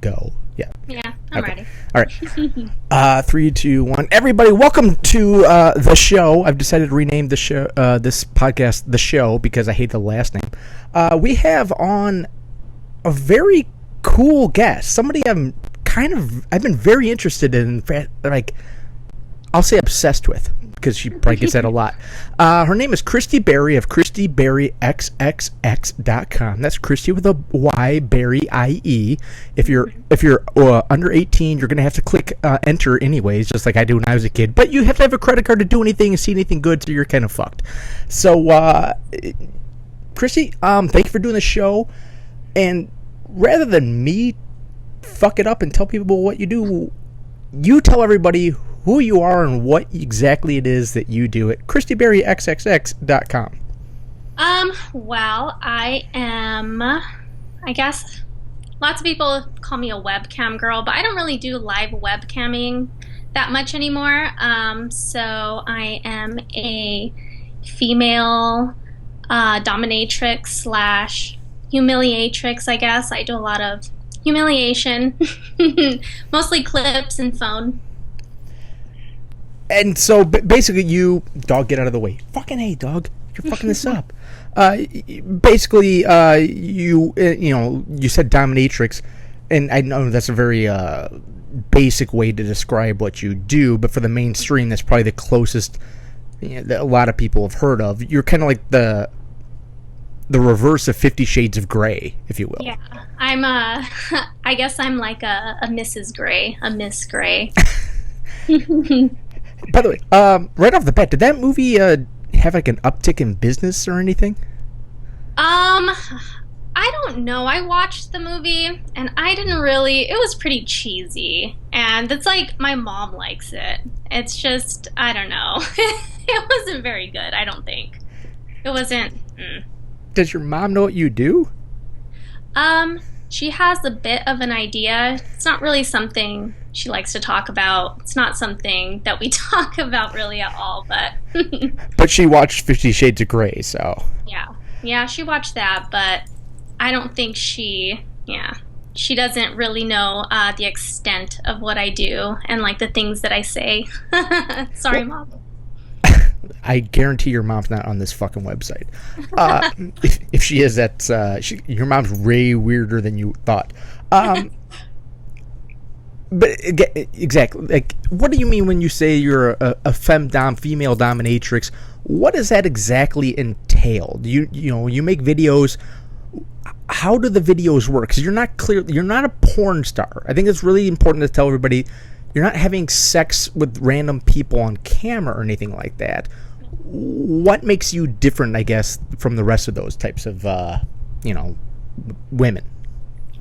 go. Yeah. Yeah, I'm ready. All right. 3, 2, 1. Everybody, welcome to the show. I've decided to rename the show, this podcast, the show, because I hate the last name. We have on a very cool guest. Somebody I've been very interested in, like, I'll say obsessed with, because she probably gets that a lot. Her name is Christy Berrie of christyberrie.xxx.com. That's Christy with a Y, Berrie, I-E. If you're under 18, you're going to have to click enter anyways, just like I do when I was a kid. But you have to have a credit card to do anything and see anything good, so you're kind of fucked. So, Christy, thank you for doing the show. And rather than me fuck it up and tell people what you do, you tell everybody who you are and what exactly it is that you do at christyberrie.xxx.com. Well, I am, I guess, lots of people call me a webcam girl, but I don't really do live webcamming that much anymore. So I am a female dominatrix slash humiliatrix, I guess. I do a lot of humiliation, mostly clips and phone. And so basically, dog, get out of the way. Fucking hey, dog, you're fucking this up. Basically, you said dominatrix, and I know that's a very basic way to describe what you do, but for the mainstream, that's probably the closest that a lot of people have heard of. You're kind of like the reverse of 50 Shades of Grey, if you will. Yeah, I'm I guess I'm like a Mrs. Grey, a Miss Grey. By the way, right off the bat, did that movie have like an uptick in business or anything? I don't know. I watched the movie and I didn't really. It was pretty cheesy, and it's like my mom likes it. It's just, I don't know. It wasn't very good. I don't think it wasn't. Does your mom know what you do? She has a bit of an idea. It's not really something she likes to talk about. It's not something that we talk about really at all, but... But she watched 50 Shades of Grey, so... Yeah, she watched that, but I don't think she doesn't really know the extent of what I do and, like, the things that I say. Sorry, Mom. I guarantee your mom's not on this fucking website. If she is, that's your mom's way weirder than you thought. But exactly, like, what do you mean when you say you're a FemDom, female dominatrix? What does that exactly entail? You make videos. How do the videos work? Because you're not a porn star. I think it's really important to tell everybody you're not having sex with random people on camera or anything like that. What makes you different, I guess, from the rest of those types of, women?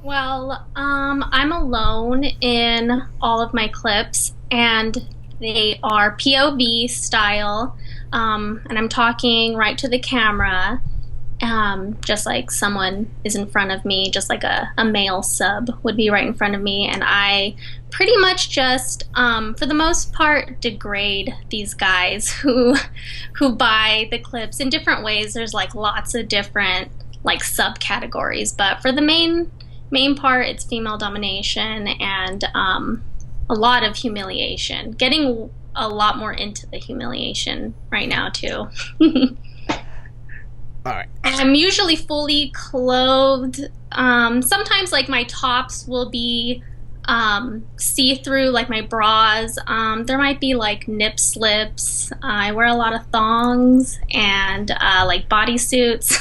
Well, I'm alone in all of my clips, and they are POV style, and I'm talking right to the camera, just like someone is in front of me, just like a male sub would be right in front of me, and I pretty much just, for the most part, degrade these guys who buy the clips in different ways. There's like lots of different like subcategories, but for the main part, it's female domination and a lot of humiliation. Getting a lot more into the humiliation right now too. All right. I'm usually fully clothed. Sometimes like my tops will be see-through, like my bras. There might be like nip slips. I wear a lot of thongs and like bodysuits.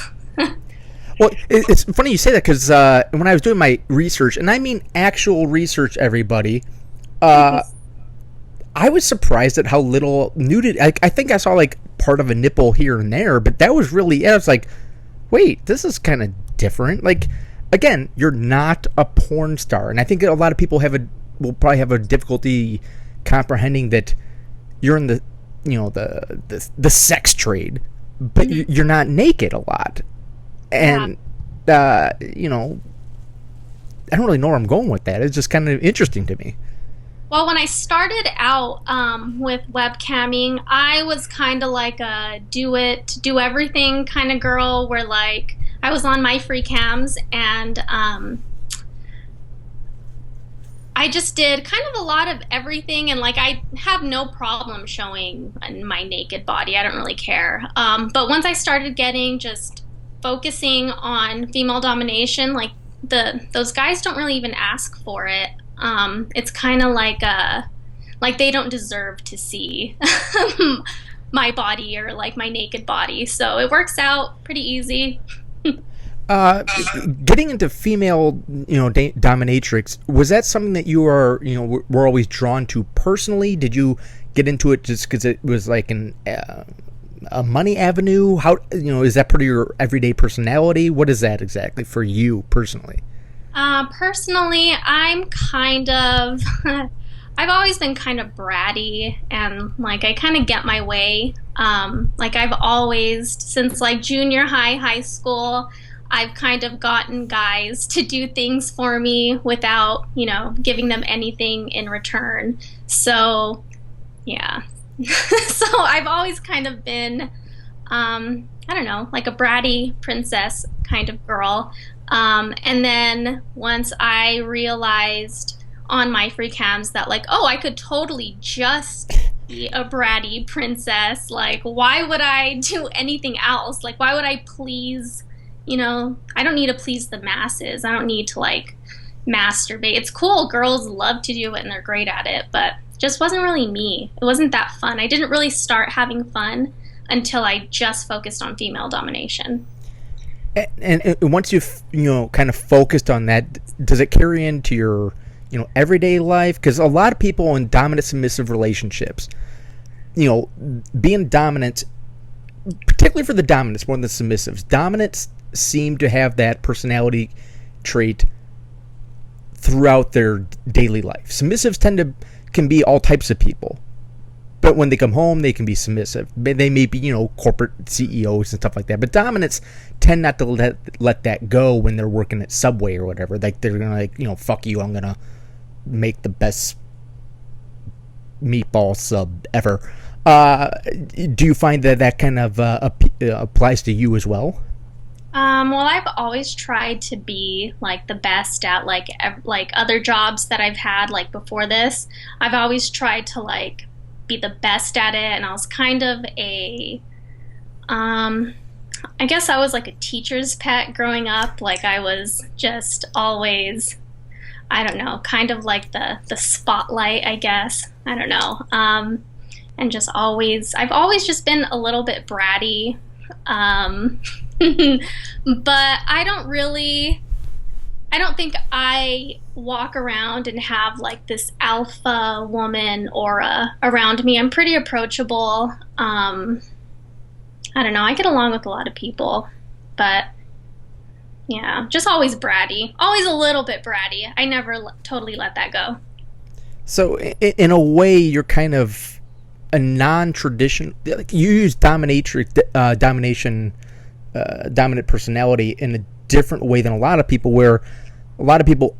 Well, it's funny you say that, because when I was doing my research, and I mean actual research, everybody, I was surprised at how little nudity. I think I saw like part of a nipple here and there, but that was really it. I was like, wait, this is kind of different. Like, again, you're not a porn star, and I think a lot of people will probably have a difficulty comprehending that you're in the sex trade, but you're not naked a lot. And, I don't really know where I'm going with that. It's just kind of interesting to me. Well, when I started out with webcamming, I was kind of like a do everything kind of girl, where like I was on my free cams and I just did kind of a lot of everything, and like I have no problem showing my naked body. I don't really care. But once I started getting just focusing on female domination, like those guys don't really even ask for it. It's kind of like they don't deserve to see my body or like my naked body. So it works out pretty easy. Getting into female, dominatrix, was that something that you were always drawn to personally? Did you get into it just because it was like a money avenue? How, is that part of your everyday personality? What is that exactly for you personally? Personally, I'm kind of, I've always been kind of bratty, and like I kind of get my way. Like I've always, since like junior high school, I've kind of gotten guys to do things for me without, giving them anything in return. So, yeah. So I've always kind of been, I don't know, like a bratty princess kind of girl. And then once I realized on my free cams that like, oh, I could totally just be a bratty princess. Like, why would I do anything else? Like, why would I please, I don't need to please the masses. I don't need to like masturbate. It's cool. Girls love to do it and they're great at it, but it just wasn't really me. It wasn't that fun. I didn't really start having fun until I just focused on female domination. And once you've kind of focused on that, does it carry into your everyday life? Because a lot of people in dominant submissive relationships, being dominant, particularly for the dominants more than the submissives, dominants seem to have that personality trait throughout their daily life. Submissives can be all types of people, but when they come home, they can be submissive. They may be, corporate CEOs and stuff like that. But dominants tend not to let that go when they're working at Subway or whatever. Like they're gonna fuck you. I'm gonna make the best meatball sub ever. Do you find that kind of applies to you as well? Well, I've always tried to be like the best at like other jobs that I've had like before this. I've always tried to like be the best at it, and I was kind of I guess I was like a teacher's pet growing up. Like I was just always, I don't know, kind of like the spotlight, I guess. I don't know. And just I've always just been a little bit bratty. But I don't think I walk around and have like this alpha woman aura around me. I'm pretty approachable. I don't know. I get along with a lot of people, but yeah, just always bratty. Always a little bit bratty. I never totally let that go. So in a way, you're kind of a non-traditional. Like you use dominant personality in a different way than a lot of people. Where a lot of people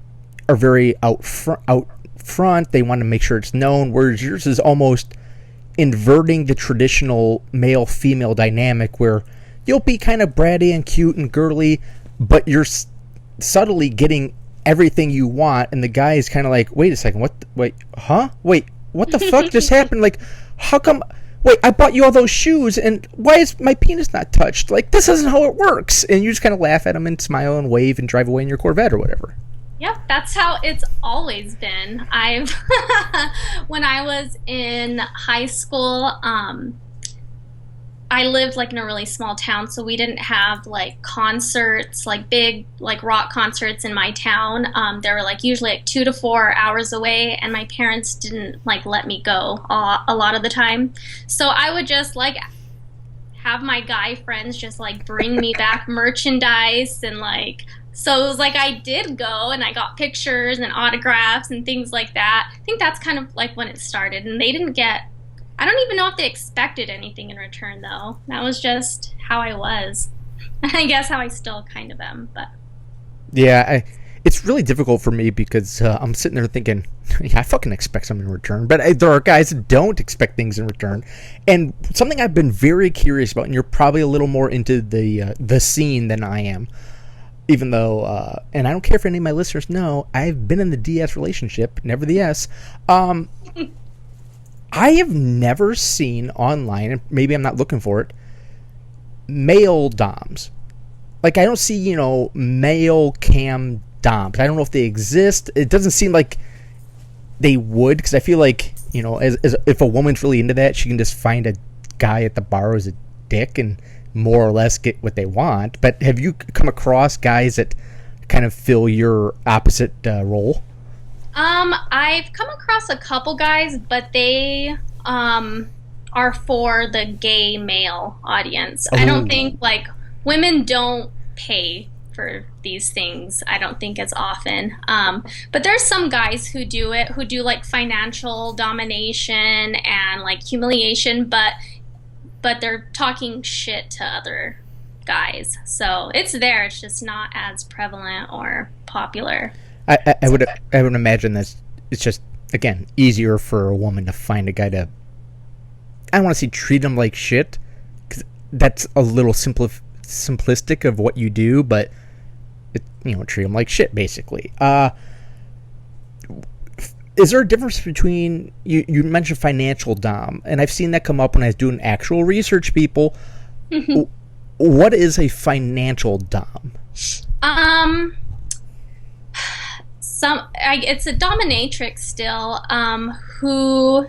are very out front. They want to make sure it's known. Whereas yours is almost inverting the traditional male-female dynamic, where you'll be kind of bratty and cute and girly, but you're subtly getting everything you want, and the guy is kind of like, wait a second, what the fuck just happened? Like, how come, wait, I bought you all those shoes, and why is my penis not touched? Like, this isn't how it works. And you just kind of laugh at him and smile and wave and drive away in your Corvette or whatever. Yep, that's how it's always been. When I was in high school, I lived like in a really small town, so we didn't have like concerts, like big like rock concerts in my town. They were like usually like 2 to 4 hours away, and my parents didn't like let me go a lot of the time. So I would just like have my guy friends just like bring me back merchandise, and like, so it was like I did go and I got pictures and autographs and things like that. I think that's kind of like when it started, and they didn't get, I don't even know if they expected anything in return, though. That was just how I was. I guess how I still kind of am, but... Yeah, it's really difficult for me because I'm sitting there thinking, yeah, I fucking expect something in return. But there are guys that don't expect things in return. And something I've been very curious about, and you're probably a little more into the scene than I am. even though, and I don't care if any of my listeners know, I've been in the DS relationship, never the S. I have never seen online, and maybe I'm not looking for it, male doms. Like, I don't see, male cam doms. I don't know if they exist. It doesn't seem like they would, because I feel like, as if a woman's really into that, she can just find a guy at the bar who's a dick and more or less get what they want. But have you come across guys that kind of fill your opposite role? I've come across a couple guys, but they are for the gay male audience. I don't think, like, women don't pay for these things, I don't think, as often. But there's some guys who do it, who do like financial domination and like humiliation, but they're talking shit to other guys. So it's there, it's just not as prevalent or popular. I would imagine that it's just, again, easier for a woman to find a guy to, I don't want to say treat him like shit, because that's a little simplistic of what you do, but treat him like shit, basically. Is there a difference between, you mentioned financial dom, and I've seen that come up when I was doing actual research, people. What is a financial dom? It's a dominatrix still, who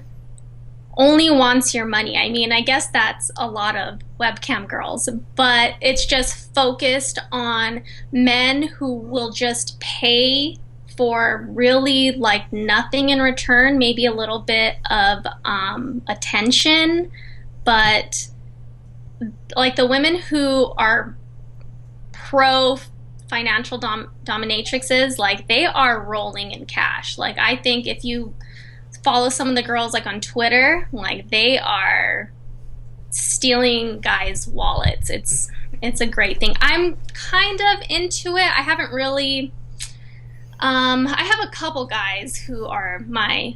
only wants your money. I mean, I guess that's a lot of webcam girls, but it's just focused on men who will just pay for really like nothing in return, maybe a little bit of attention, but like the women who are pro financial dominatrixes, like, they are rolling in cash. Like, I think if you follow some of the girls like on Twitter, like, they are stealing guys' wallets. It's a great thing. I'm kind of into it. I haven't really I have a couple guys who are my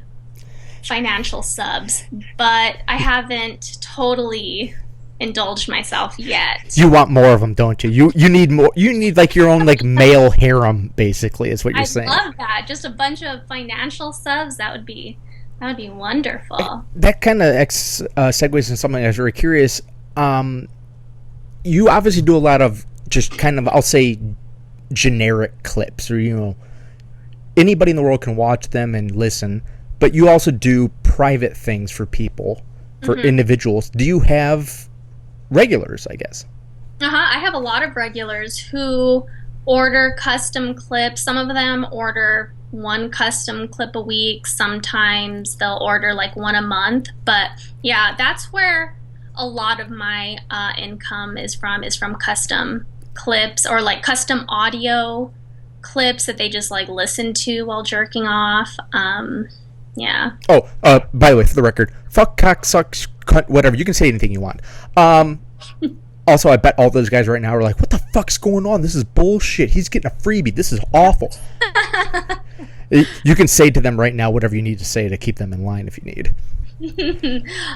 financial subs, but I haven't totally indulged myself yet. You want more of them, don't you? You need more. You need like your own like male harem, basically, is what you're saying. I love that. Just a bunch of financial subs. That would be wonderful. That kind of segues into something I was very curious. You obviously do a lot of just kind of, I'll say, generic clips, or anybody in the world can watch them and listen. But you also do private things for people, for individuals. Do you have regulars, I guess? I have a lot of regulars who order custom clips. Some of them order one custom clip a week. Sometimes they'll order like one a month. But yeah, that's where a lot of my income is from custom clips, or like custom audio clips that they just like listen to while jerking off. Yeah. Oh, by the way, for the record, fuck, cock, sucks, cunt, whatever. You can say anything you want. Also, I bet all those guys right now are like, what the fuck's going on? This is bullshit. He's getting a freebie. This is awful. You can say to them right now whatever you need to say to keep them in line if you need.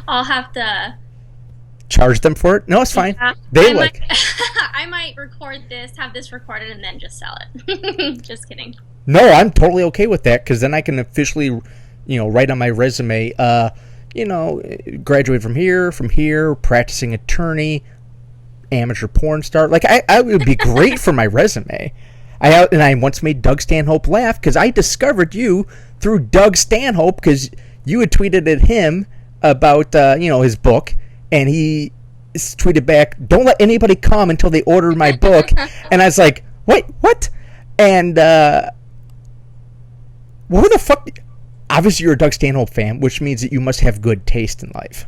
I'll have to charge them for it. No, it's fine. Yeah, I might record this, have this recorded, and then just sell it. Just kidding. No, I'm totally okay with that, because then I can officially, write on my resume, graduate from here, practicing attorney, amateur porn star. Like, I would be great for my resume. I once made Doug Stanhope laugh, because I discovered you through Doug Stanhope, because you had tweeted at him about, his book, and he tweeted back, "Don't let anybody come until they order my book." And I was like, wait, what? And what the fuck? Obviously, you're a Doug Stanhope fan, which means that you must have good taste in life.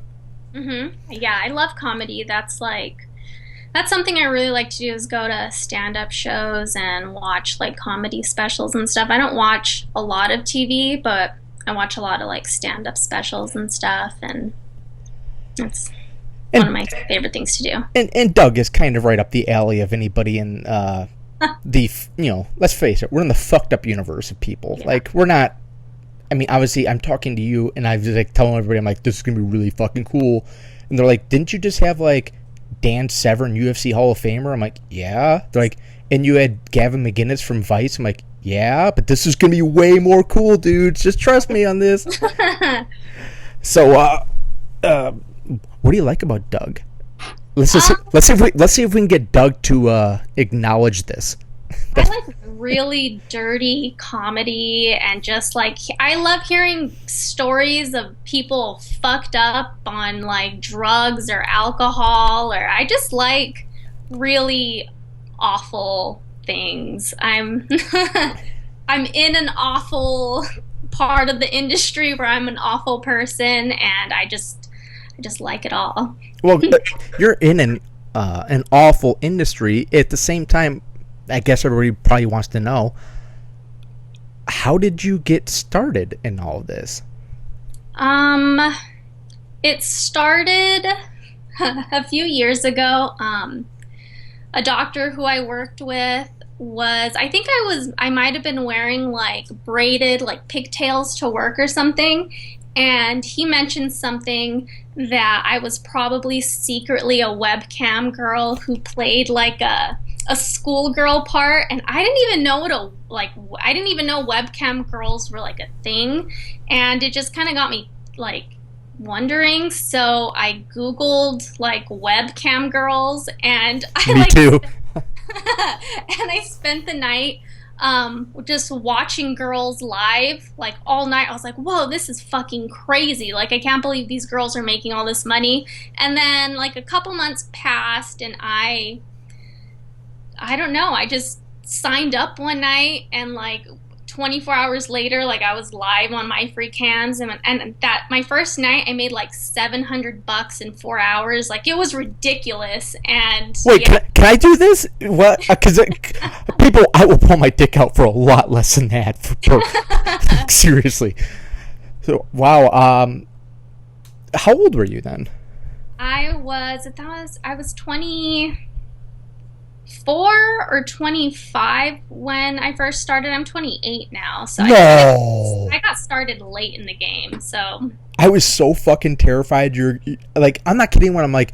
Yeah, I love comedy. That's something I really like to do, is go to stand-up shows and watch like comedy specials and stuff. I don't watch a lot of TV, but I watch a lot of like stand-up specials and stuff, and that's one of my favorite things to do. And Doug is kind of right up the alley of anybody in let's face it, we're in the fucked up universe of people. Yeah. Like, we're not, I mean, obviously I'm talking to you and I was like telling everybody, I'm like, this is going to be really fucking cool. And they're like, didn't you just have like Dan Severn, UFC Hall of Famer? I'm like, yeah. They're like, and you had Gavin McInnes from Vice. I'm like, yeah, but this is gonna be way more cool, dudes. Just trust me on this. So, what do you like about Doug? Let's see if we can get Doug to acknowledge this. I like really dirty comedy, and just like I love hearing stories of people fucked up on like drugs or alcohol, or I just like really awful things. I'm I'm in an awful part of the industry where I'm an awful person, and I just like it all. Well, you're in an awful industry. At the same time, I guess everybody probably wants to know, how did you get started in all of this? It started a few years ago. A doctor who I worked with I might have been wearing like braided like pigtails to work or something, and he mentioned something that I was probably secretly a webcam girl who played like a schoolgirl part, and I didn't even know I didn't even know webcam girls were like a thing, and it just kind of got me like wondering. So I googled like webcam girls, and Me too. and I spent the night just watching girls live like all night. I was like, whoa, this is fucking crazy. Like, I can't believe these girls are making all this money. And then like a couple months passed, and I don't know, I just signed up one night, and like 24 hours later, like I was live on my free cams, and that my first night I made like $700 in 4 hours. Like, it was ridiculous. And wait, yeah. Can I do this? What? Because people, I will pull my dick out for a lot less than that. Seriously. So wow. How old were you then? I was 24 or 25 when I first started. I'm 28 now, so no. I got started late in the game. So I was so fucking terrified. You're like, I'm not kidding when I'm like,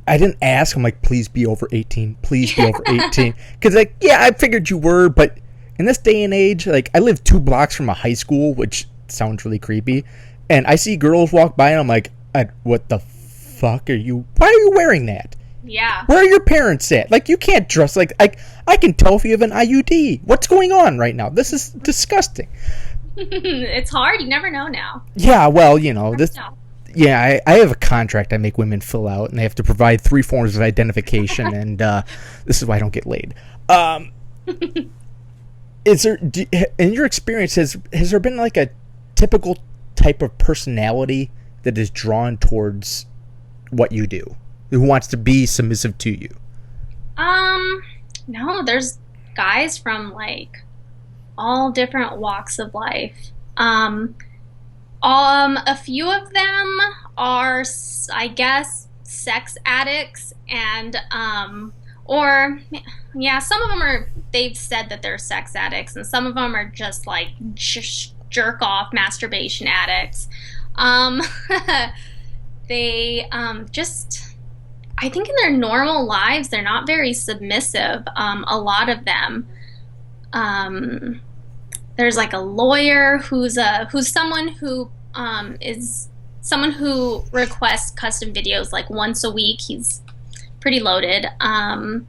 I didn't ask. I'm like, please be over 18. Please be over 18. Because like, yeah, I figured you were, but in this day and age, like, I live 2 blocks from a high school, which sounds really creepy, and I see girls walk by, and I'm like, what the fuck are you? Why are you wearing that? Yeah. Where are your parents at? Like, you can't dress like... I can tell if you have an IUD. What's going on right now? This is disgusting. It's hard. You never know now. Yeah, well, you know, this... Yeah, I have a contract I make women fill out, and they have to provide 3 forms of identification, and this is why I don't get laid. Is there... in your experience, has there been, like, a typical type of personality that is drawn towards what you do? Who wants to be submissive to you? No, there's guys from like all different walks of life. A few of them are, I guess, sex addicts, and or yeah, some of them are. They've said that they're sex addicts, and some of them are just like jerk off masturbation addicts. They just. I think in their normal lives, they're not very submissive. A lot of them. There's like a lawyer who's someone who is someone who requests custom videos like once a week. He's pretty loaded. And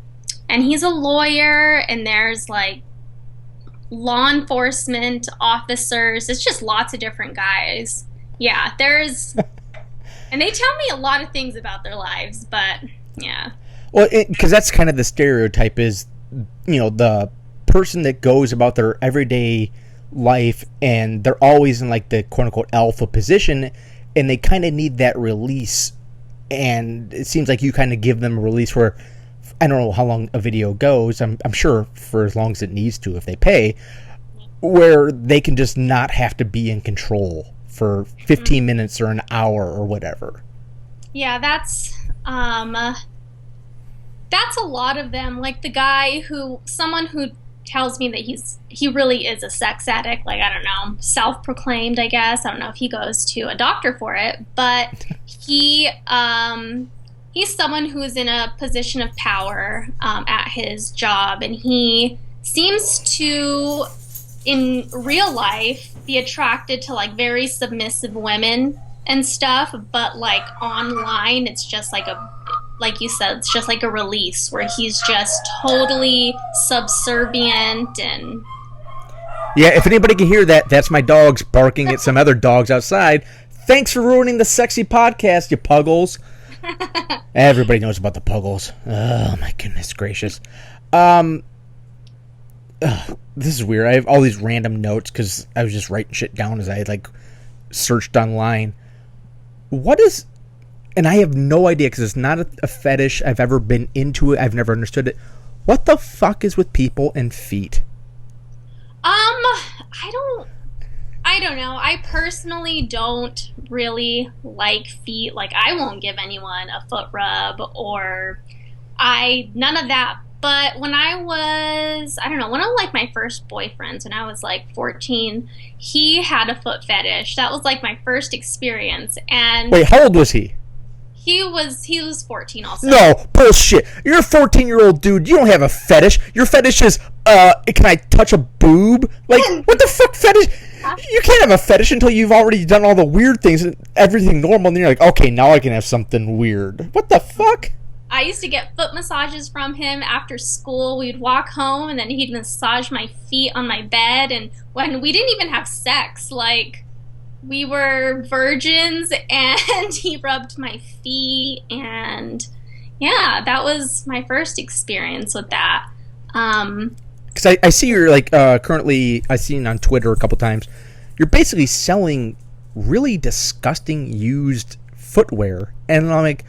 he's a lawyer, and there's like law enforcement officers. It's just lots of different guys. Yeah, there's... And they tell me a lot of things about their lives, but yeah. Well, because that's kind of the stereotype is, you know, the person that goes about their everyday life, and they're always in like the quote-unquote alpha position, and they kind of need that release. And it seems like you kind of give them a release where, I don't know how long a video goes, I'm sure for as long as it needs to if they pay, where they can just not have to be in control for 15 minutes or an hour or whatever. Yeah, that's a lot of them. Like the guy someone who tells me that he really is a sex addict, like, I don't know, self-proclaimed, I guess. I don't know if he goes to a doctor for it, but he he's someone who's in a position of power at his job, and he seems to, in real life, be attracted to like very submissive women and stuff, but like online, it's just like you said, it's just like a release where he's just totally subservient and. Yeah, if anybody can hear that, that's my dogs barking at some other dogs outside. Thanks for ruining the sexy podcast, you puggles. Everybody knows about the puggles. Oh, my goodness gracious. This is weird. I have all these random notes because I was just writing shit down as I like searched online. What is... And I have no idea because it's not a fetish. I've ever been into it. I've never understood it. What the fuck is with people and feet? I don't know. I personally don't really like feet. Like, I won't give anyone a foot rub or none of that. But when I was, I don't know, one of like my first boyfriends when I was like 14, he had a foot fetish. That was like my first experience. And wait, how old was he? He was 14 also. No, bullshit. You're a 14-year-old dude. You don't have a fetish. Your fetish is, can I touch a boob? Like, what the fuck fetish? You can't have a fetish until you've already done all the weird things and everything normal, and then you're like, okay, now I can have something weird. What the fuck? I used to get foot massages from him after school. We'd walk home, and then he'd massage my feet on my bed, and when we didn't even have sex, like... We were virgins, and he rubbed my feet, and yeah, that was my first experience with that. Because I see you're like currently, I've seen on Twitter a couple times, you're basically selling really disgusting used footwear, and I'm like,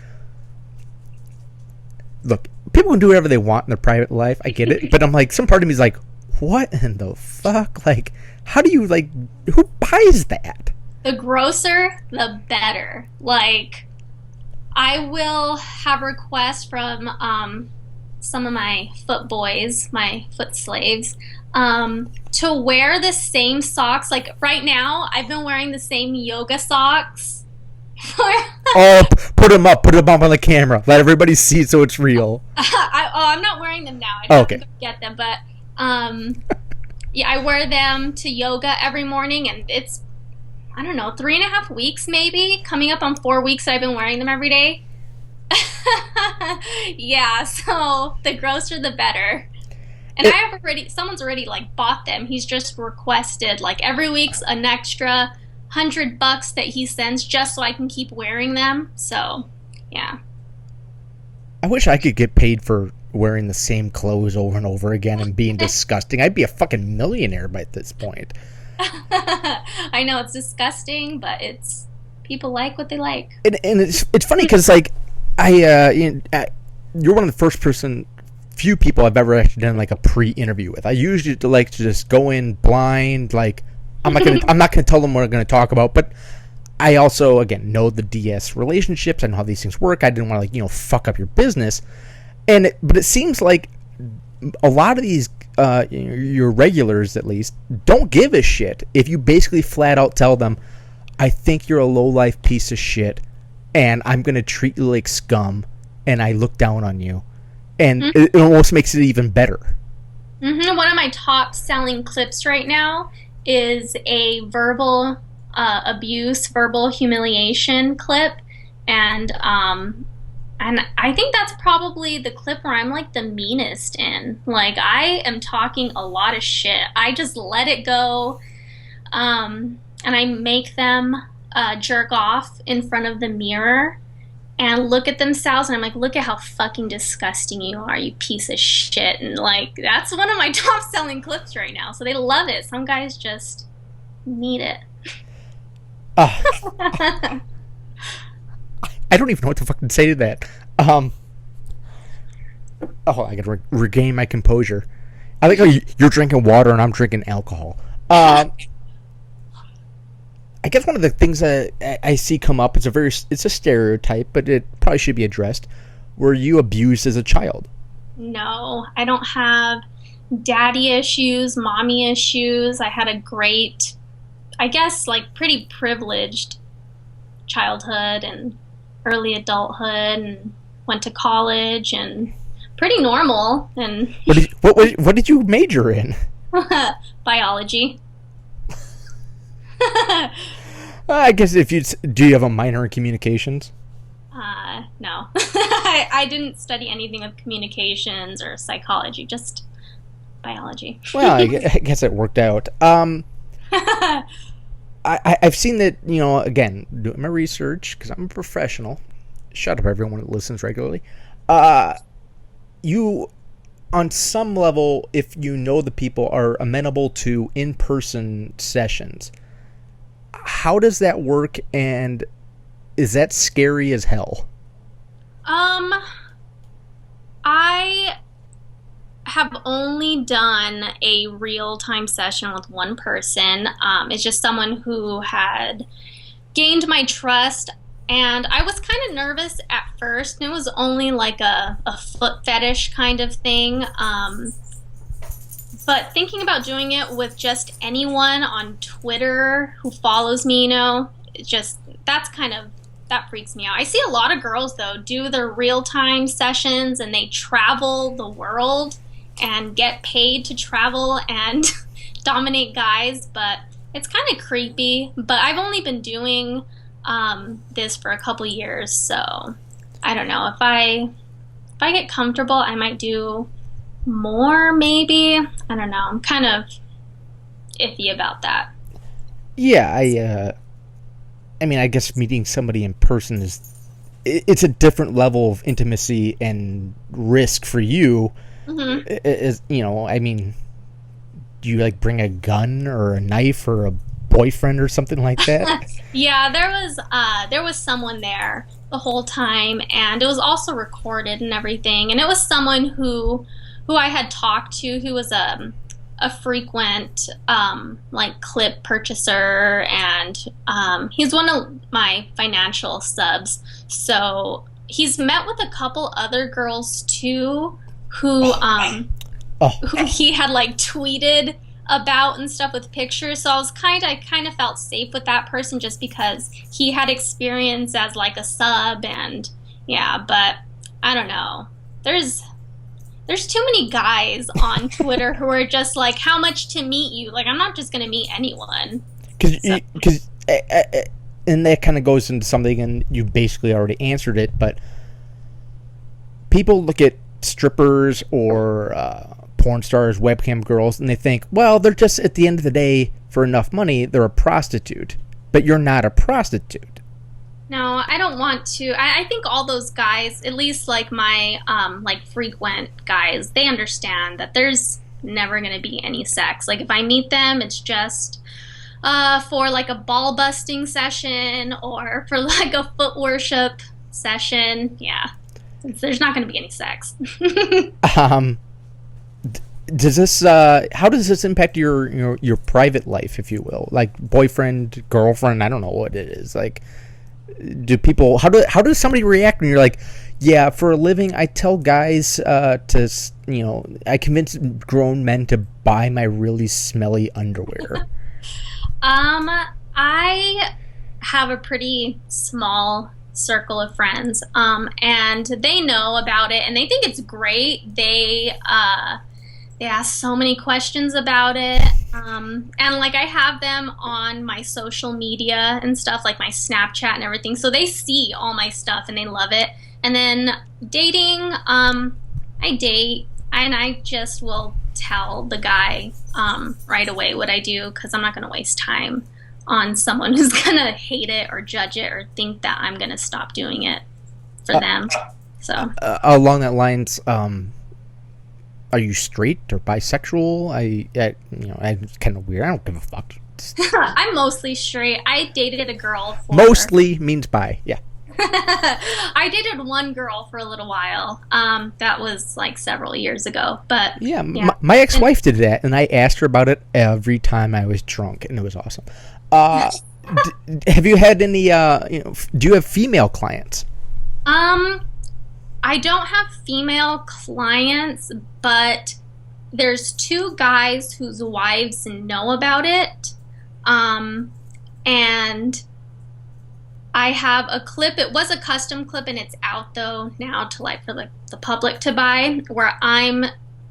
look, people can do whatever they want in their private life, I get it, but I'm like, some part of me is like, what in the fuck? Like, how do you, like, who buys that? The grosser, the better. Like, I will have requests from some of my foot boys, my foot slaves, to wear the same socks. Like, right now, I've been wearing the same yoga socks. Oh, put them up on the camera. Let everybody see it so it's real. I'm not wearing them now. I don't have to get them, but yeah, I wear them to yoga every morning, and it's, I don't know, 3.5 weeks maybe, coming up on 4 weeks that I've been wearing them every day. Yeah, so the grosser the better. And someone's already like bought them. He's just requested like every week's an extra $100 that he sends just so I can keep wearing them. So, yeah. I wish I could get paid for wearing the same clothes over and over again and being disgusting. I'd be a fucking millionaire by this point. I know it's disgusting, but it's people like what they like. And it's funny because like you're one of the first few people I've ever actually done like a pre-interview with. I usually like to just go in blind, like I'm not gonna tell them what I'm gonna talk about, but I also again know the DS relationships. I know how these things work. I didn't want to like fuck up your business, but it seems like a lot of these your regulars at least don't give a shit if you basically flat out tell them, I think you're a low-life piece of shit and I'm gonna treat you like scum and I look down on you, and it almost makes it even better. One of my top selling clips right now is a verbal abuse, verbal humiliation clip, and I think that's probably the clip where I'm like the meanest in. Like, I am talking a lot of shit. I just let it go, and I make them jerk off in front of the mirror and look at themselves, and I'm like, look at how fucking disgusting you are, you piece of shit. And like, that's one of my top selling clips right now, so they love it. Some guys just need it. I don't even know what to fucking say to that. I gotta regain my composure. I think you're drinking water and I'm drinking alcohol. I guess one of the things that I see come up, it's a stereotype, but it probably should be addressed. Were you abused as a child? No, I don't have daddy issues, mommy issues. I had a great, I guess, like pretty privileged childhood and early adulthood, and went to college and pretty normal. And what did you major in? biology. I guess do you have a minor in communications? No. I didn't study anything of communications or psychology, just biology. Well, I guess it worked out. I've seen that, again, doing my research, because I'm a professional. Shut up, everyone that listens regularly. You, on some level, if you know the people, are amenable to in-person sessions. How does that work, and is that scary as hell? I have only done a real-time session with one person. It's just someone who had gained my trust, and I was kind of nervous at first. It was only like a foot fetish kind of thing. But thinking about doing it with just anyone on Twitter who follows me, that freaks me out. I see a lot of girls, though, do their real-time sessions, and they travel the world and get paid to travel and dominate guys, but it's kind of creepy. But I've only been doing this for a couple years, so I don't know. If I get comfortable, I might do more, maybe. I don't know. I'm kind of iffy about that. Yeah, I mean, I guess meeting somebody in person it's a different level of intimacy and risk for you. Mm-hmm. I mean, do you like bring a gun or a knife or a boyfriend or something like that? Yeah, there was someone there the whole time, and it was also recorded and everything. And it was someone who I had talked to, who was a frequent like clip purchaser, and he's one of my financial subs. So he's met with a couple other girls too, who he had like tweeted about and stuff with pictures. So I kind of felt safe with that person just because he had experience as like a sub, and yeah. But I don't know. There's too many guys on Twitter who are just like, how much to meet you? Like, I'm not just going to meet anyone. And that kind of goes into something, and you basically already answered it, but people look at strippers or porn stars, webcam girls, and they think, well, they're just, at the end of the day, for enough money, they're a prostitute. But you're not a prostitute. No, I don't want to. I think all those guys, at least like my like frequent guys, they understand that there's never going to be any sex. Like if I meet them, it's just for like a ball busting session or for like a foot worship session. Yeah, there's not going to be any sex. Does this how does this impact your private life, if you will, like boyfriend, girlfriend? I don't know what it is like. Do people, how does somebody react when you're like, yeah, for a living I tell guys I convince grown men to buy my really smelly underwear? I have a pretty small circle of friends, and they know about it and they think it's great. They ask so many questions about it. And like I have them on my social media and stuff, like my Snapchat and everything. So they see all my stuff and they love it. And then dating, I date and I just will tell the guy right away what I do, because I'm not going to waste time on someone who's going to hate it or judge it or think that I'm going to stop doing it for them. So along that lines, are you straight or bisexual? I'm kind of weird. I don't give a fuck. I'm mostly straight. I dated a girl for... Mostly means bi, yeah. I dated one girl for a little while. That was like several years ago. But yeah. My ex-wife did that, and I asked her about it every time I was drunk, and it was awesome. Have you had any? Do you have female clients? I don't have female clients, but there's two guys whose wives know about it. And I have a clip. It was a custom clip, and it's out though now to like for the public to buy, where I'm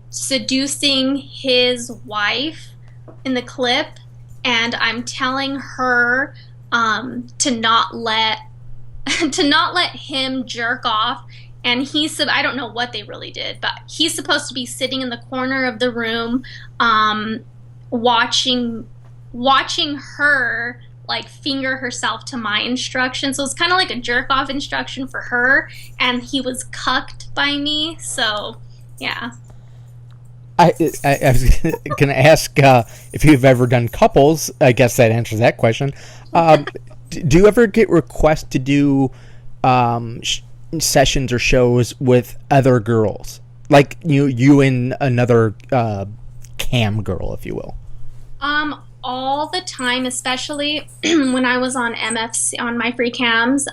seducing his wife in the clip, and I'm telling her to not let to not let him jerk off. And I don't know what they really did, but he's supposed to be sitting in the corner of the room, watching her like finger herself to my instructions. So it's kind of like a jerk off instruction for her, and he was cucked by me. So yeah. I was going to ask if you've ever done couples. I guess that answers that question. Do you ever get requests to do sessions or shows with other girls, like you and another cam girl, if you will? All the time, especially when I was on MFC on my free cams.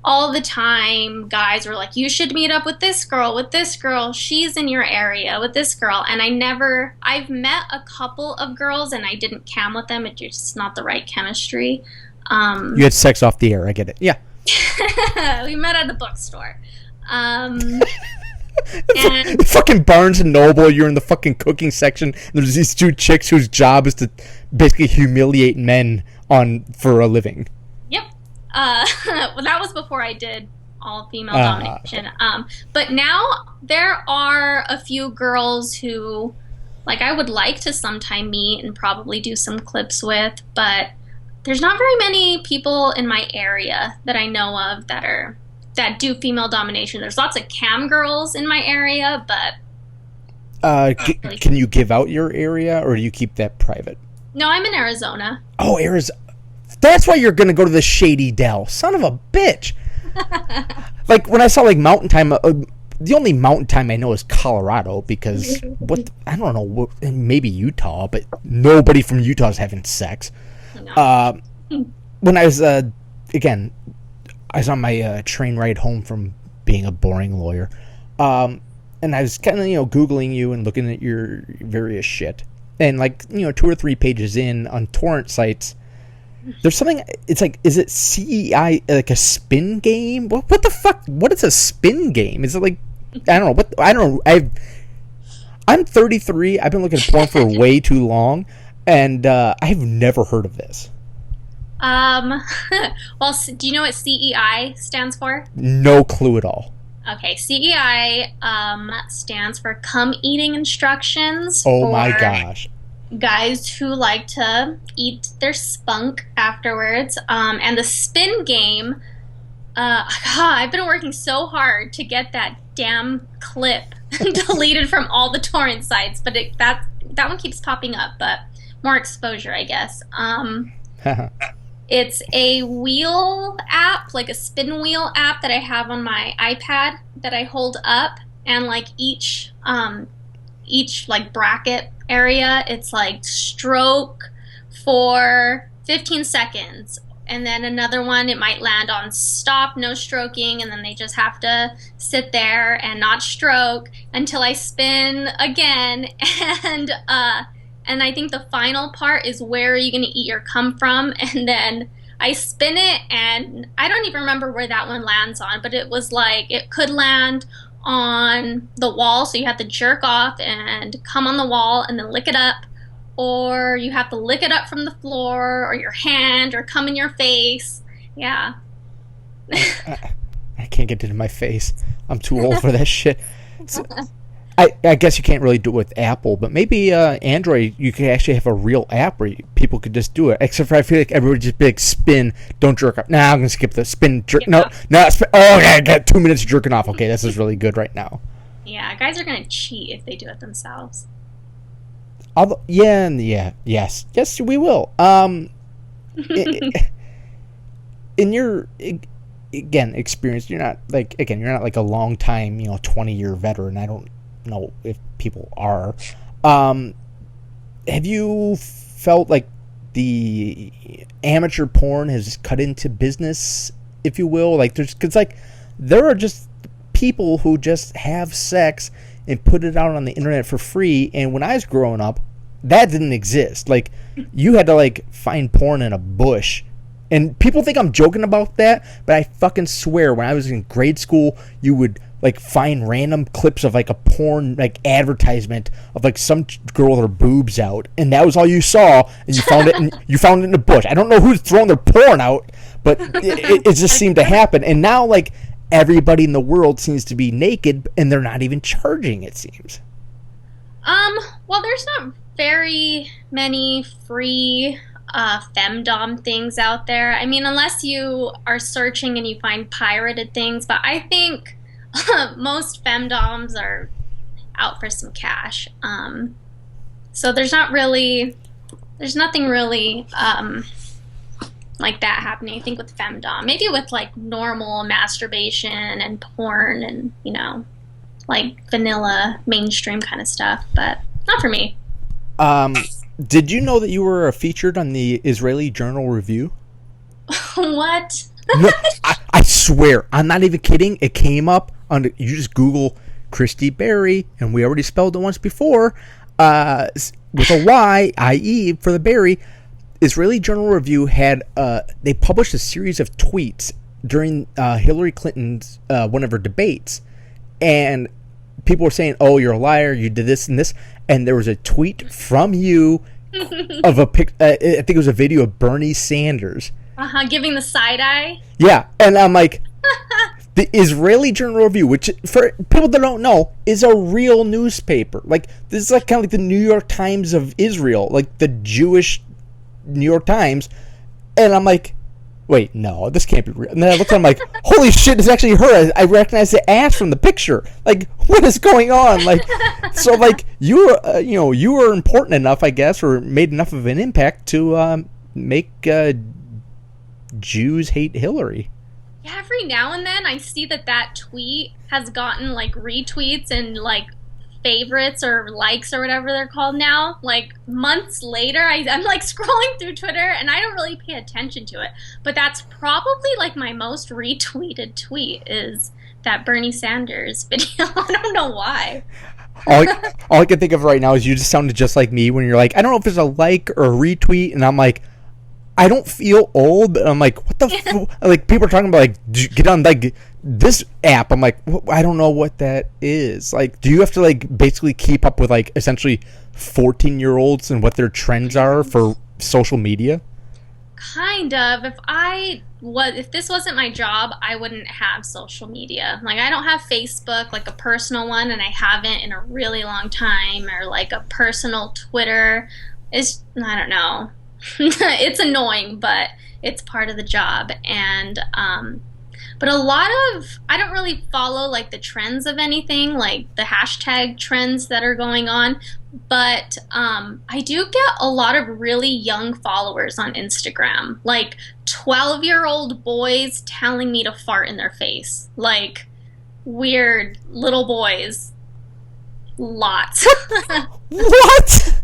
All the time, guys were like, "You should meet up with this girl. She's in your area with this girl." And I've met a couple of girls, and I didn't cam with them. It's just not the right chemistry. You had sex off the air. I get it. Yeah. We met at the bookstore. And fucking Barnes and Noble, you're in the fucking cooking section. There's these two chicks whose job is to basically humiliate men for a living. Yep. Well, that was before I did all female domination. But now there are a few girls who, like, I would like to sometime meet and probably do some clips with, but there's not very many people in my area that I know of that do female domination. There's lots of cam girls in my area, but can you give out your area, or do you keep that private? No, I'm in Arizona. Oh, Arizona. That's why you're gonna go to the Shady Dell. Son of a bitch. Like when I saw like mountain time, the only mountain time I know is Colorado, because I don't know, maybe Utah, but nobody from Utah is having sex. No. When I was again, I was on my train ride home from being a boring lawyer, and I was kind of Googling you and looking at your various shit, and like 2 or 3 pages in on torrent sites, there's something. It's like, is it CEI, like a spin game? What the fuck? What is a spin game? Is it like, I don't know. I don't know. I'm 33. I've been looking at porn for way too long, and I've never heard of this. Well, do you know what CEI stands for? No clue at all. Okay, CEI stands for Come Eating Instructions. Oh my gosh. Guys who like to eat their spunk afterwards. And the spin game, I've been working so hard to get that damn clip deleted from all the torrent sites, but that one keeps popping up, but more exposure, I guess. It's a wheel app, like a spin wheel app that I have on my iPad that I hold up, and like each like bracket area, it's like stroke for 15 seconds, and then another one it might land on stop, no stroking, and then they just have to sit there and not stroke until I spin again, and I think the final part is where are you going to eat your cum from, and then I spin it, and I don't even remember where that one lands on, but it was like it could land on the wall, so you have to jerk off and come on the wall and then lick it up, or you have to lick it up from the floor or your hand or come in your face. Yeah. I can't get it in my face. I'm too old for that shit. I guess you can't really do it with Apple, but maybe Android, you could actually have a real app where people could just do it. Except for I feel like everybody just big spin, don't jerk off. Nah, I'm going to skip the spin. No, spin. Oh, okay, I got 2 minutes of jerking off. Okay, this is really good right now. Yeah, guys are going to cheat if they do it themselves. Yes, we will. In your experience, you're not like a long time, 20-year veteran. I don't know if people are. Have you felt like the amateur porn has cut into business, if you will? Like there are just people who just have sex and put it out on the internet for free, and when I was growing up, that didn't exist. Like, you had to like find porn in a bush And people think I'm joking about that, but I fucking swear, when I was in grade school, you would like find random clips of like a porn like advertisement of like some girl with her boobs out, and that was all you saw, and you found it in the bush. I don't know who's throwing their porn out, but it just seemed to happen. And now like everybody in the world seems to be naked, and they're not even charging, it seems. Well, there's not very many free FemDom things out there. I mean, unless you are searching and you find pirated things, but I think most FemDoms are out for some cash. So there's nothing really like that happening, I think, with FemDom. Maybe with like normal masturbation and porn and, you know, like vanilla mainstream kind of stuff, but not for me. Did you know that you were featured on the Israeli Journal Review? What? No, I swear, I'm not even kidding. It came up on you just Google Christy Berrie, and we already spelled it once before, with a Y, I-E for the Berry. Israeli Journal Review had they published a series of tweets during Hillary Clinton's one of her debates, and people were saying, "Oh, you're a liar. You did this and this." And there was a tweet from you of a pic. I think it was a video of Bernie Sanders. Giving the side eye. Yeah, and I'm like, the Israeli Journal Review, which for people that don't know is a real newspaper. Like this is like kind of like the New York Times of Israel, like the Jewish New York Times. And I'm like, wait, no, this can't be real. And then I looked at it, I'm like, holy shit, it's actually her. I recognize the ass from the picture. Like, what is going on? Like, so like you were, you were important enough, I guess, or made enough of an impact to make Jews hate Hillary. Yeah, every now and then I see that tweet has gotten like retweets and like favorites or likes or whatever they're called now. Like months later, I'm like scrolling through Twitter and I don't really pay attention to it. But that's probably like my most retweeted tweet is that Bernie Sanders video. I don't know why. All I can think of right now is you just sounded just like me when you're like, I don't know if it's a like or a retweet, and I'm like, I don't feel old. I'm like, what the like people are talking about like get on like this app. I'm like, I don't know what that is. Like, do you have to like basically keep up with like essentially 14-year-olds and what their trends are for social media? Kind of. If this wasn't my job, I wouldn't have social media. Like I don't have Facebook, like a personal one, and I haven't in a really long time, or like a personal Twitter. I don't know. It's annoying, but it's part of the job. And but I don't really follow like the trends of anything, like the hashtag trends that are going on, but I do get a lot of really young followers on Instagram, like 12-year-old boys telling me to fart in their face, like weird little boys. Lots. What?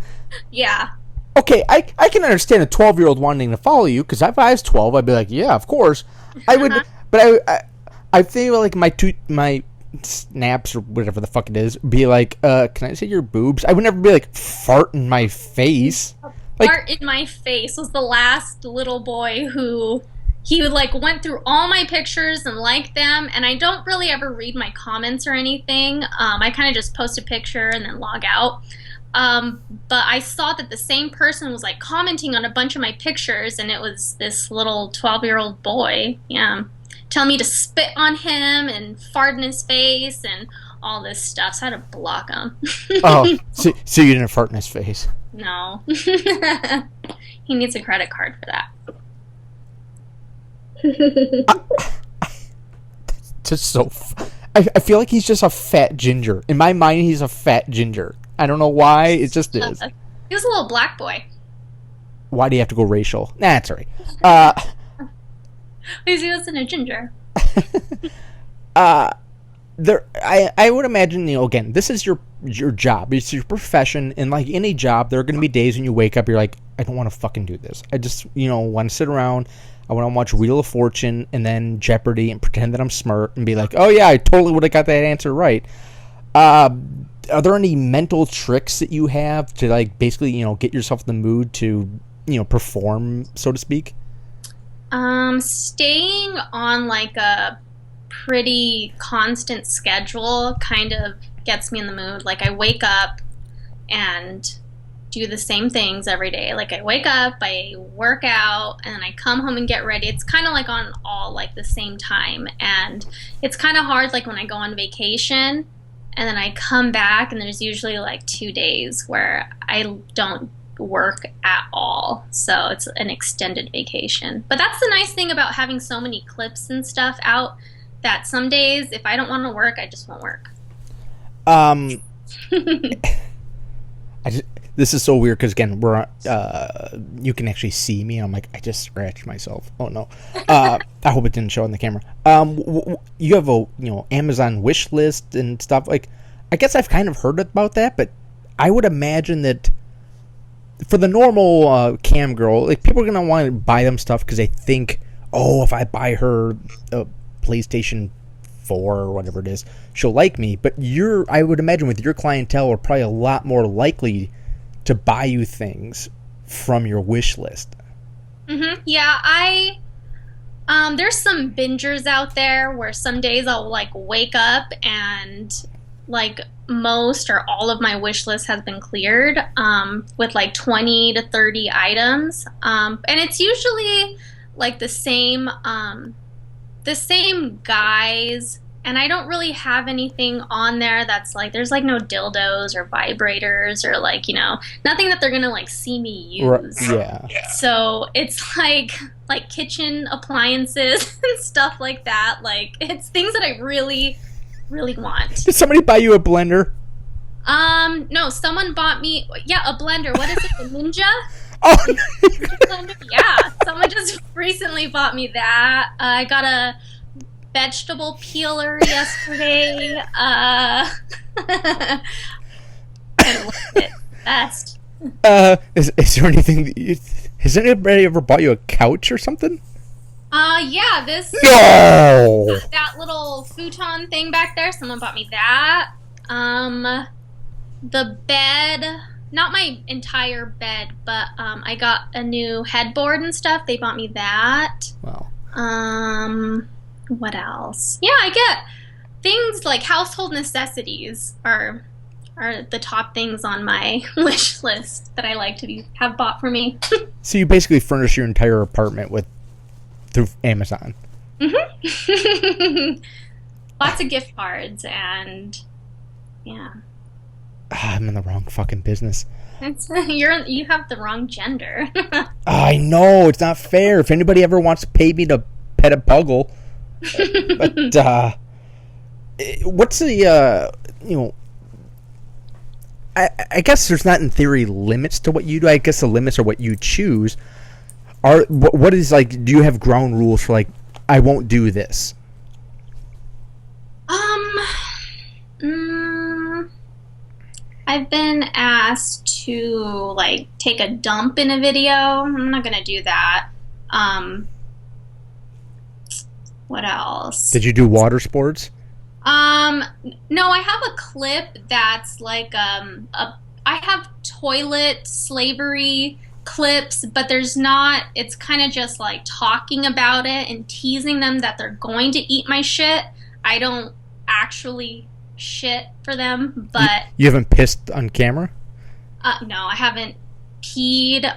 Yeah. Okay, I can understand a 12-year-old wanting to follow you, because if I was 12, I'd be like, yeah, of course. I would, but I feel like my snaps or whatever the fuck it is be like, can I see your boobs? I would never be like, fart in my face. Like, fart in my face was the last little boy who he like went through all my pictures and liked them, and I don't really ever read my comments or anything. I kind of just post a picture and then log out. But I saw that the same person was like commenting on a bunch of my pictures, and it was this little 12-year-old boy, telling me to spit on him and fart in his face and all this stuff. So I had to block him. Oh, so you didn't fart in his face? No. He needs a credit card for that. Just so. I feel like he's just a fat ginger. In my mind, he's a fat ginger. I don't know why. It just is. He was a little black boy. Why do you have to go racial? Nah, it's all right. Because he wasn't a ginger. I would imagine, again, this is your job. It's your profession. And like any job, there are going to be days when you wake up, you're like, I don't want to fucking do this. I just, want to sit around. I want to watch Wheel of Fortune and then Jeopardy and pretend that I'm smart and be like, oh yeah, I totally would have got that answer right. Are there any mental tricks that you have to like basically, get yourself in the mood to, perform, so to speak? Staying on like a pretty constant schedule kind of gets me in the mood. Like I wake up and do the same things every day. Like I wake up, I work out, and then I come home and get ready. It's kind of like on all like the same time. And it's kind of hard like when I go on vacation and then I come back and there's usually like 2 days where I don't work at all. So it's an extended vacation. But that's the nice thing about having so many clips and stuff out that some days if I don't want to work, I just won't work. This is so weird because again, we're you can actually see me, and I'm like, I just scratched myself. Oh no! I hope it didn't show on the camera. You have a Amazon wish list and stuff. Like, I guess I've kind of heard about that, but I would imagine that for the normal cam girl, like people are gonna want to buy them stuff because they think, oh, if I buy her a PlayStation 4 or whatever it is, she'll like me. But I would imagine with your clientele are probably a lot more likely to buy you things from your wish list. Mm-hmm. Yeah, there's some bingers out there where some days I'll like wake up and like most or all of my wish list has been cleared with like 20 to 30 items. And it's usually like the same guys, and I don't really have anything on there that's like, there's like no dildos or vibrators or like, nothing that they're gonna like see me use. Yeah. So it's like kitchen appliances and stuff like that. Like it's things that I really, really want. Did somebody buy you a blender? No, someone bought me, a blender. What is it, the Ninja? Oh, blender? Yeah, someone just recently bought me that. I got a vegetable peeler yesterday. I love it. Best. Is there anything? Has anybody ever bought you a couch or something? Yeah, this. No. That little futon thing back there. Someone bought me that. The bed. Not my entire bed, but I got a new headboard and stuff. They bought me that. Wow. What else? Yeah, I get things like household necessities are the top things on my wish list that I like to have bought for me. So you basically furnish your entire apartment through Amazon. Mm-hmm. Lots of gift cards and yeah. I'm in the wrong fucking business. You have the wrong gender. I know, it's not fair. If anybody ever wants to pay me to pet a puggle, but what's the I guess there's not in theory limits to what you do. I guess the limits are what you choose. What is like? Do you have ground rules for like I won't do this? I've been asked to like take a dump in a video. I'm not gonna do that. What else? Did you do water sports? No, I have a clip that's like I have toilet slavery clips, but there's not. It's kind of just like talking about it and teasing them that they're going to eat my shit. I don't actually shit for them, but you haven't pissed on camera? No, I haven't peed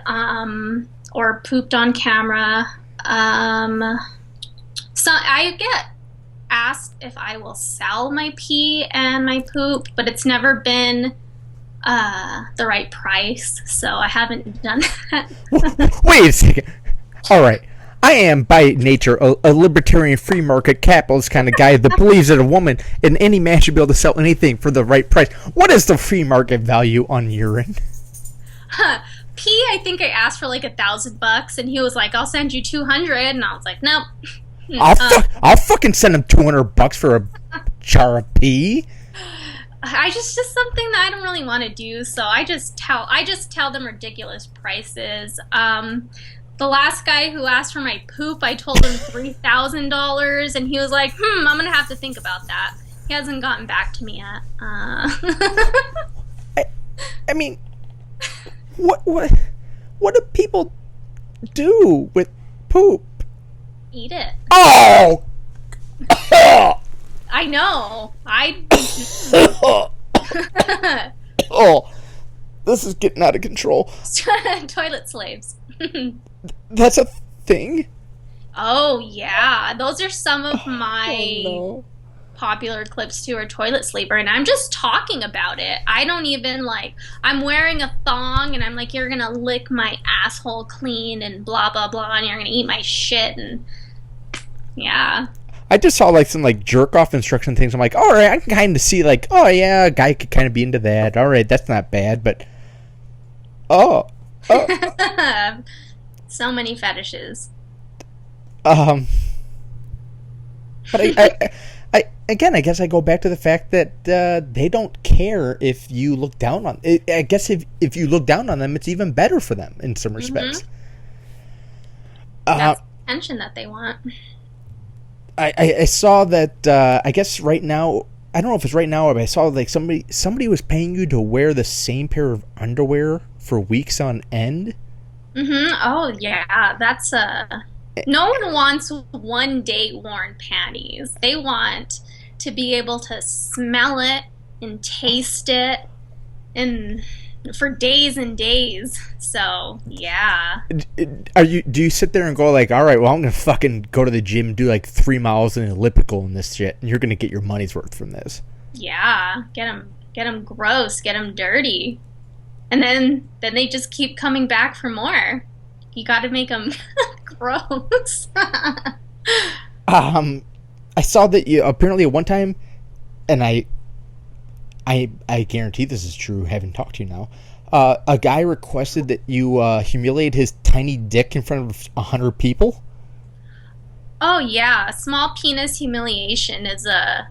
or pooped on camera. So I get asked if I will sell my pee and my poop, but it's never been the right price, so I haven't done that. Wait a second. All right. I am, by nature, a libertarian, free market, capitalist kind of guy that believes that a woman and any man should be able to sell anything for the right price. What is the free market value on urine? Pee, I think I asked for like $1,000, and he was like, "I'll send you 200," and I was like, "Nope." I'll fucking send him $200 for a jar of pee. I just something that I don't really want to do, so I just tell them ridiculous prices. The last guy who asked for my poop, I told him $3,000, and he was like, I'm gonna have to think about that. He hasn't gotten back to me yet. I mean, what do people do with poop? Eat it. Oh! I know. Oh, this is getting out of control. Toilet slaves. That's a thing? Oh, yeah. Those are some of my Oh, popular clips too, are toilet sleeper, and I'm just talking about it. I don't even I'm wearing a thong and I'm like, you're gonna lick my asshole clean and blah blah blah, and you're gonna eat my shit, and yeah. I just saw like some like jerk off instruction things. I'm like, all right, I can kind of see like, oh yeah, a guy could kind of be into that. All right, that's not bad, but oh. So many fetishes. But I again, I guess I go back to the fact that they don't care if you look down on. I guess if you look down on them, it's even better for them in some respects. That's the attention that they want. I saw that. I guess right now, I don't know if it's right now, but I saw like somebody was paying you to wear the same pair of underwear for weeks on end. Oh yeah, that's no one wants one day worn panties. They want to be able to smell it and taste it and for days and days. So, yeah. Do you sit there and go like, all right, well, I'm going to fucking go to the gym and do like 3 miles in an elliptical and this shit, and you're going to get your money's worth from this? Yeah. Get them gross, get them dirty. And then they just keep coming back for more. You got to make them gross. I saw that you apparently at one time, and I guarantee this is true, having talked to you now, a guy requested that you humiliate his tiny dick in front of 100 people. Oh yeah, small penis humiliation is a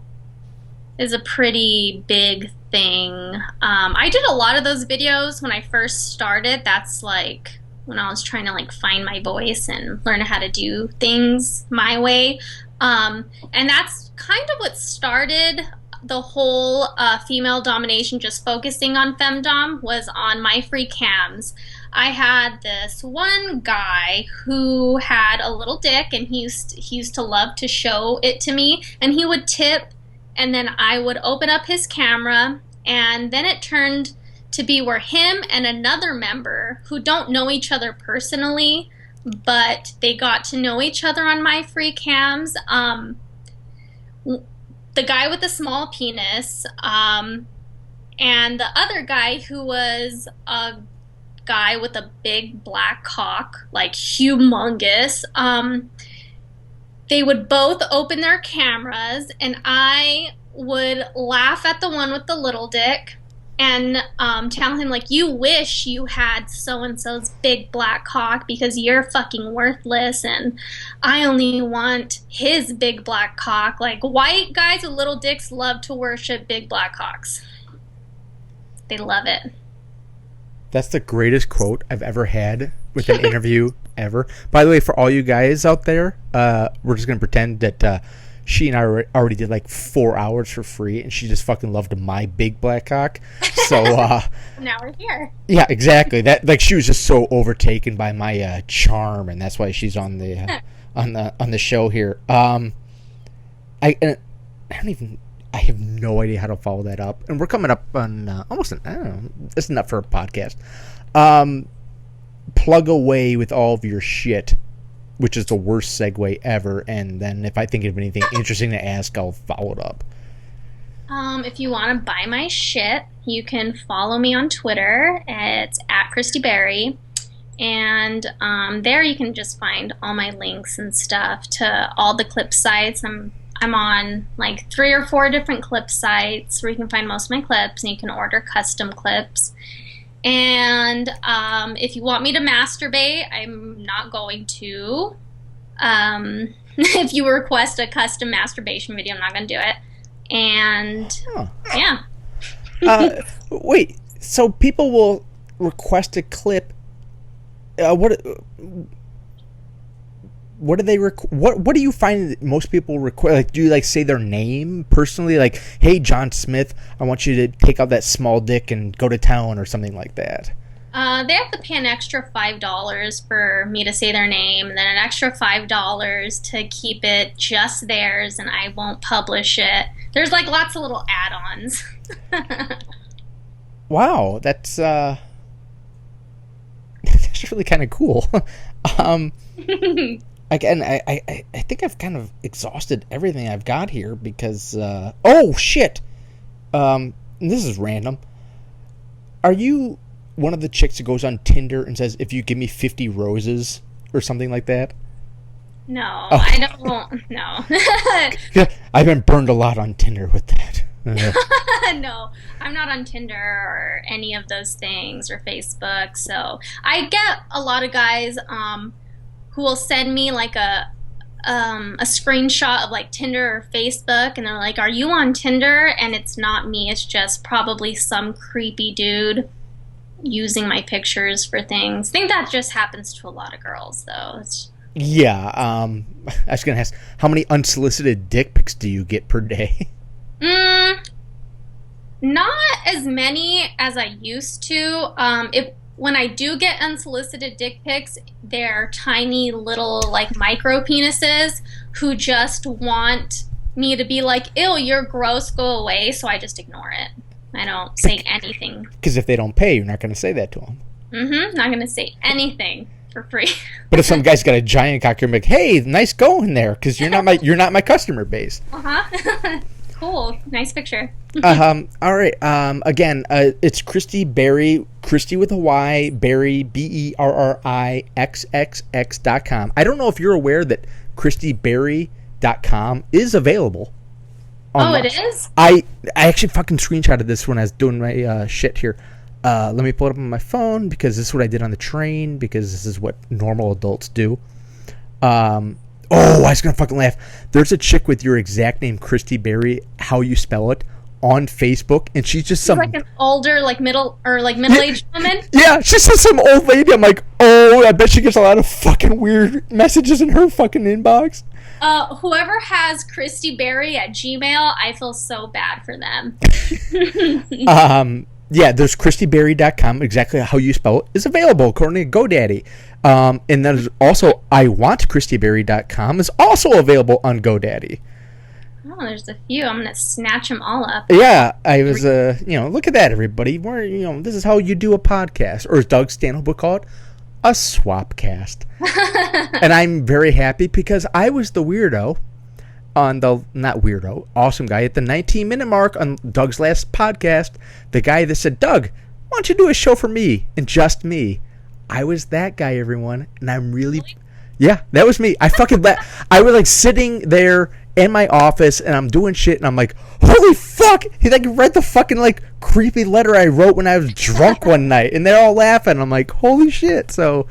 pretty big thing. I did a lot of those videos when I first started. That's like when I was trying to like find my voice and learn how to do things my way. And that's kind of what started the whole female domination, just focusing on femdom, was on my free cams. I had this one guy who had a little dick, and he used to love to show it to me, and he would tip, and then I would open up his camera, and then it turned to be where him and another member who don't know each other personally, but they got to know each other on my free cams. The guy with the small penis, and the other guy who was a guy with a big black cock, like humongous, they would both open their cameras, and I would laugh at the one with the little dick and tell him, like, you wish you had so-and-so's big black cock because you're fucking worthless, and I only want his big black cock. Like, white guys with little dicks love to worship big black cocks. They love it. That's the greatest quote I've ever had with an interview ever. By the way, for all you guys out there, we're just going to pretend that she and I already did like 4 hours for free, and she just fucking loved my big black cock. So now we're here. Yeah, exactly. That like she was just so overtaken by my charm, and that's why she's on the on the show here. I have no idea how to follow that up, and we're coming up on almost I don't know. It's enough for a podcast. Plug away with all of your shit, which is the worst segue ever, and then if I think of anything interesting to ask, I'll follow it up. If you want to buy my shit, you can follow me on Twitter. It's at Christy Berrie, and there you can just find all my links and stuff to all the clip sites. I'm on like 3 or 4 different clip sites where you can find most of my clips, and you can order custom clips. And if you want me to masturbate, I'm not going to. If you request a custom masturbation video, I'm not going to do it. And yeah. Wait, so people will request a clip. What do they what do you find that most people request? Like, do you like say their name personally, like, hey John Smith, I want you to take out that small dick and go to town, or something like that? They have to pay an extra $5 for me to say their name, and then an extra $5 to keep it just theirs, and I won't publish it. There's like lots of little add-ons. Wow, that's that's really kind of cool. um, Again, I think I've kind of exhausted everything I've got here because oh shit, this is random. Are you one of the chicks that goes on Tinder and says, if you give me 50 roses or something like that? No, oh. I don't. No. I've been burned a lot on Tinder with that. No, I'm not on Tinder or any of those things or Facebook. So I get a lot of guys who will send me like a screenshot of like Tinder or Facebook, and they're like, "Are you on Tinder?" And it's not me. It's just probably some creepy dude using my pictures for things. I think that just happens to a lot of girls, though. Yeah. I was gonna ask, how many unsolicited dick pics do you get per day? Not as many as I used to. When I do get unsolicited dick pics, they're tiny little like micro penises who just want me to be like, "Ew, you're gross, go away." So I just ignore it. I don't say anything. Because if they don't pay, you're not going to say that to them. Not going to say anything for free. But if some guy's got a giant cock, you're like, "Hey, nice going there," because you're not my customer base. Cool, nice picture. All right. Again, it's Christy Berrie, Christy with a Y, Berrie, BERRIXXX.com. I don't know if you're aware that christyberrie.com is available. Oh, it is? I actually fucking screenshotted this when I was doing my shit here. Let me pull it up on my phone because this is what I did on the train, because this is what normal adults do. Oh, I was going to fucking laugh. There's a chick with your exact name, Christy Berrie, how you spell it, on Facebook, and she's just some... like an older, middle-aged woman? Yeah, she's just some old lady. I'm like, oh, I bet she gets a lot of fucking weird messages in her fucking inbox. Whoever has Christy Berrie at Gmail, I feel so bad for them. Yeah, there's christyberrie.com, exactly how you spell it, is available according to GoDaddy. And there's also iwantchristyberrie.com is also available on GoDaddy. Oh, there's a few. I'm gonna snatch them all up. Yeah, I was, look at that, everybody. This is how you do a podcast, or as Doug Stanhope would call it, a swapcast. And I'm very happy because I was the weirdo awesome guy at the 19-minute mark on Doug's last podcast, the guy that said, "Doug, why don't you do a show for me and just me?" I was that guy, everyone, and I'm really, yeah, that was me. I fucking I was like sitting there in my office and I'm doing shit and I'm like, holy fuck, he like read the fucking like creepy letter I wrote when I was drunk one night, and they're all laughing. I'm like, holy shit. So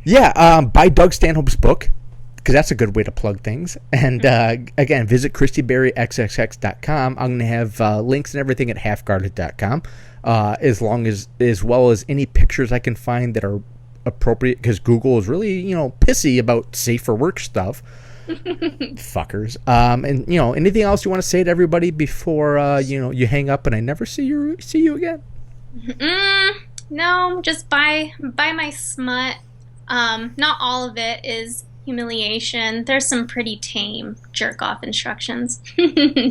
yeah, buy Doug Stanhope's book, because that's a good way to plug things. And again, visit christyberrie.xxx.com. I'm going to have links and everything at halfguarded.com, as well as any pictures I can find that are appropriate, because Google is really, pissy about safe for work stuff. Fuckers. And anything else you want to say to everybody before you hang up and I never see you again? No, just buy my smut. Not all of it is humiliation. There's some pretty tame jerk off instructions. Yeah,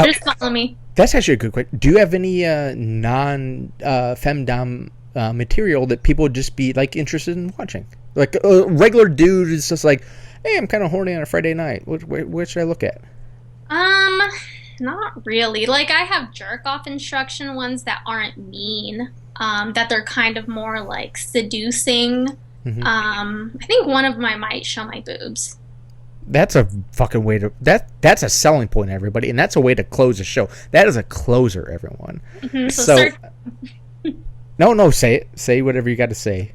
just follow me. That's actually a good question. Do you have any non FemDom material that people would just be like interested in watching? Like a regular dude is just like, hey, I'm kind of horny on a Friday night. What should I look at? Not really. Like, I have jerk off instruction ones that aren't mean. That they're kind of more like seducing. Mm-hmm. I think one of them I might show my boobs. That's a fucking way to... That's a selling point, everybody, and that's a way to close a show. That is a closer, everyone. Mm-hmm. So No, say it. Say whatever you got to say.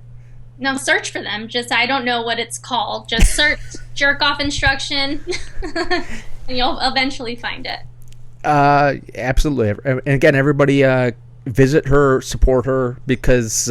No, search for them. Just, I don't know what it's called. Just search jerk off instruction, and you'll eventually find it. Absolutely. And again, everybody, visit her, support her, because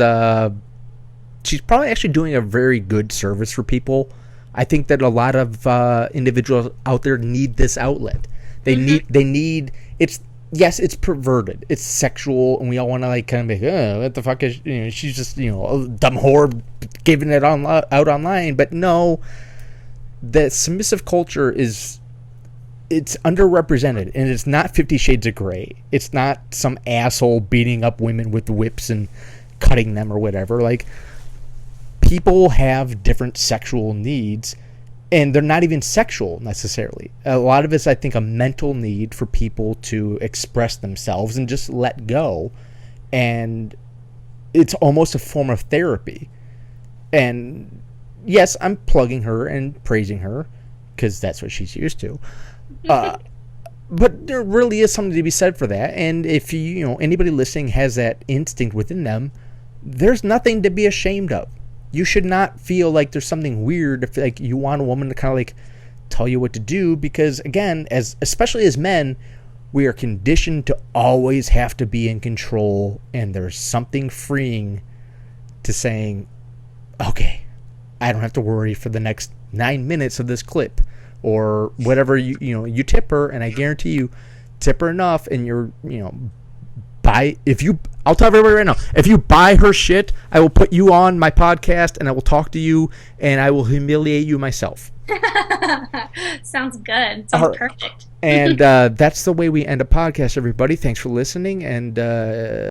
she's probably actually doing a very good service for people. I think that a lot of individuals out there need this outlet. They need it's yes, it's perverted, it's sexual, and we all want to like kind of be, oh, what the fuck is, she's just, a dumb whore giving it out online. But no, the submissive culture it's underrepresented, and it's not 50 Shades of Grey. It's not some asshole beating up women with whips and cutting them or whatever. Like, people have different sexual needs, and they're not even sexual necessarily. A lot of it's, I think, a mental need for people to express themselves and just let go. And it's almost a form of therapy. And yes, I'm plugging her and praising her because that's what she's used to. But there really is something to be said for that. And if anybody listening has that instinct within them, there's nothing to be ashamed of. You should not feel like there's something weird if like you want a woman to kind of like tell you what to do, because again, especially as men, we are conditioned to always have to be in control, and there's something freeing to saying, okay, I don't have to worry for the next 9 minutes of this clip or whatever. You tip her, and I guarantee you tip her enough, and you're I'll tell everybody right now, if you buy her shit, I will put you on my podcast and I will talk to you and I will humiliate you myself. Sounds good. Sounds perfect. And that's the way we end a podcast, everybody. Thanks for listening, and